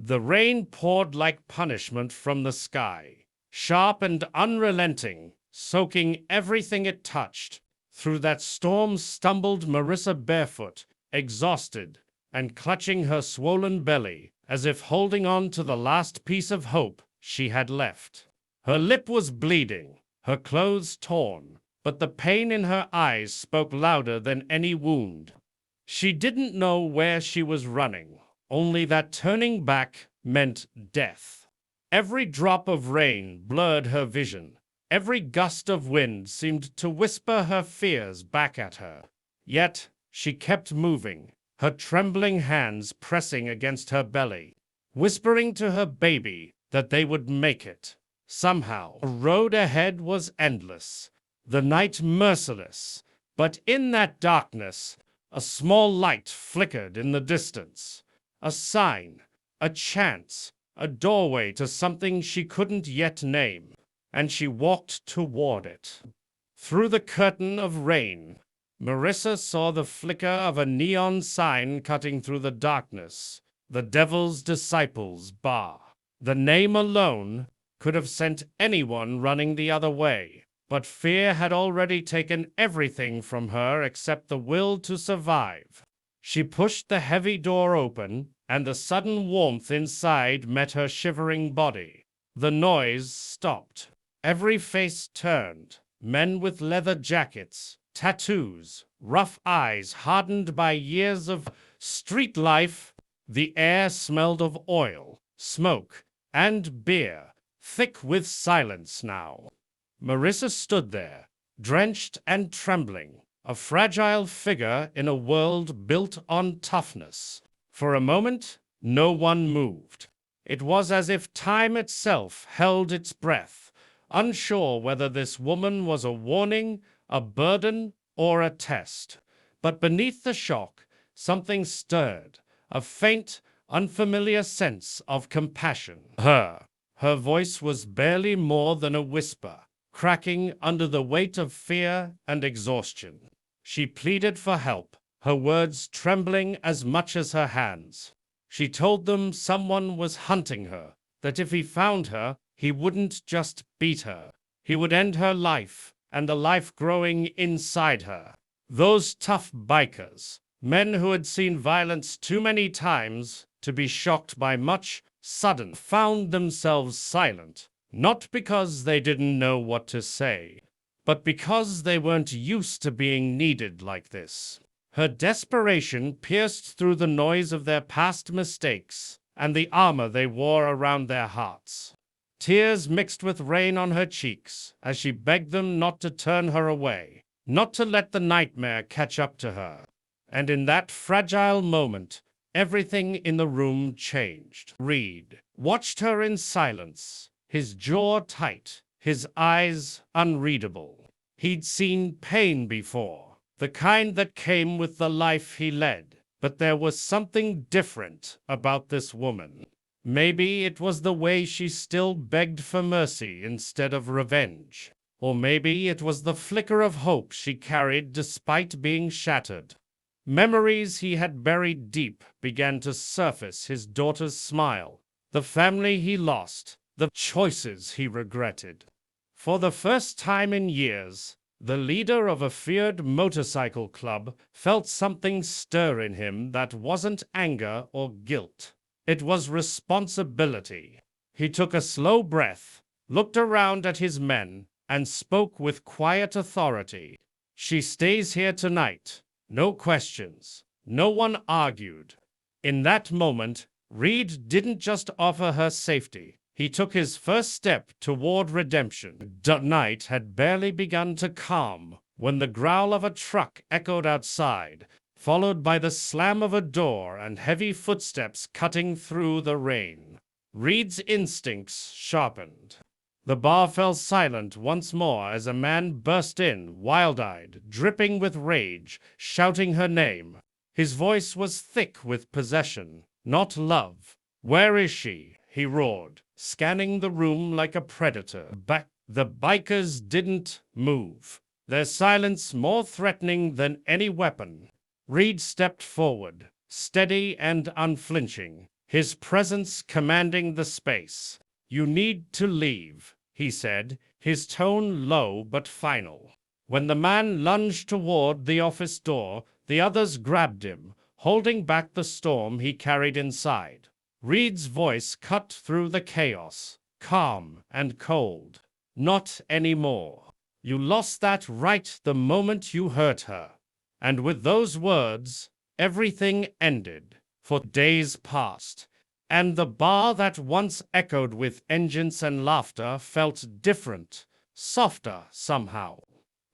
The rain poured like punishment from the sky, sharp and unrelenting, soaking everything it touched. Through that storm stumbled Marissa barefoot, exhausted, and clutching her swollen belly, as if holding on to the last piece of hope she had left. Her lip was bleeding, her clothes torn, but the pain in her eyes spoke louder than any wound. She didn't know where she was running, only that turning back meant death. Every drop of rain blurred her vision. Every gust of wind seemed to whisper her fears back at her. Yet she kept moving, her trembling hands pressing against her belly, whispering to her baby that they would make it. Somehow, the road ahead was endless, the night merciless, but in that darkness, a small light flickered in the distance. A sign, a chance, a doorway to something she couldn't yet name, and she walked toward it. Through the curtain of rain, Marissa saw the flicker of a neon sign cutting through the darkness. The Devil's Disciples Bar. The name alone could have sent anyone running the other way, but fear had already taken everything from her except the will to survive. She pushed the heavy door open, and the sudden warmth inside met her shivering body. The noise stopped. Every face turned. Men with leather jackets, tattoos, rough eyes hardened by years of street life. The air smelled of oil, smoke, and beer, thick with silence now. Marissa stood there, drenched and trembling, a fragile figure in a world built on toughness. For a moment, no one moved. It was as if time itself held its breath, unsure whether this woman was a warning, a burden, or a test. But beneath the shock, something stirred, a faint, unfamiliar sense of compassion. Her voice was barely more than a whisper, cracking under the weight of fear and exhaustion. She pleaded for help, her words trembling as much as her hands. She told them someone was hunting her, that if he found her, he wouldn't just beat her. He would end her life and the life growing inside her. Those tough bikers, men who had seen violence too many times to be shocked by much sudden, found themselves silent, not because they didn't know what to say, but because they weren't used to being needed like this. Her desperation pierced through the noise of their past mistakes and the armor they wore around their hearts. Tears mixed with rain on her cheeks as she begged them not to turn her away, not to let the nightmare catch up to her. And in that fragile moment, everything in the room changed. Reed watched her in silence, his jaw tight, his eyes unreadable. He'd seen pain before, the kind that came with the life he led, but there was something different about this woman. Maybe it was the way she still begged for mercy instead of revenge. Or maybe it was the flicker of hope she carried despite being shattered. Memories he had buried deep began to surface: his daughter's smile, the family he lost, the choices he regretted. For the first time in years, the leader of a feared motorcycle club felt something stir in him that wasn't anger or guilt. It was responsibility. He took a slow breath, looked around at his men, and spoke with quiet authority. "She stays here tonight. No questions. No one argued." In that moment, Reed didn't just offer her safety. He took his first step toward redemption. The night had barely begun to calm when the growl of a truck echoed outside, followed by the slam of a door and heavy footsteps cutting through the rain. Reed's instincts sharpened. The bar fell silent once more as a man burst in, wild-eyed, dripping with rage, shouting her name. His voice was thick with possession, not love. "Where is she?" he roared, scanning the room like a predator. The bikers didn't move, their silence more threatening than any weapon. Reed stepped forward, steady and unflinching, his presence commanding the space. "You need to leave," he said, his tone low but final. When the man lunged toward the office door, the others grabbed him, holding back the storm he carried inside. Reed's voice cut through the chaos, calm and cold. "Not anymore. You lost that right the moment you hurt her." And with those words, everything ended. For days passed, and the bar that once echoed with engines and laughter felt different, softer somehow.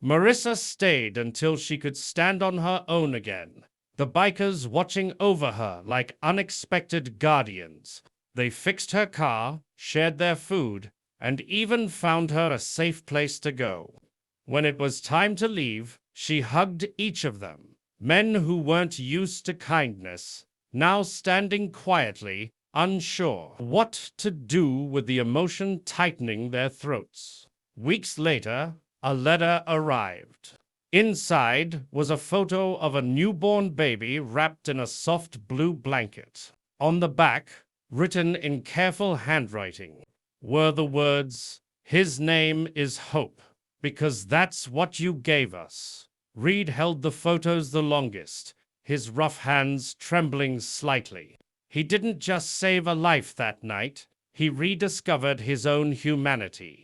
Marissa stayed until she could stand on her own again, the bikers watching over her like unexpected guardians. They fixed her car, shared their food, and even found her a safe place to go. When it was time to leave, she hugged each of them, men who weren't used to kindness, now standing quietly, unsure what to do with the emotion tightening their throats. Weeks later, a letter arrived. Inside was a photo of a newborn baby wrapped in a soft blue blanket. On the back, written in careful handwriting, were the words, "His name is Hope, because that's what you gave us." Reed held the photos the longest, his rough hands trembling slightly. He didn't just save a life that night, he rediscovered his own humanity.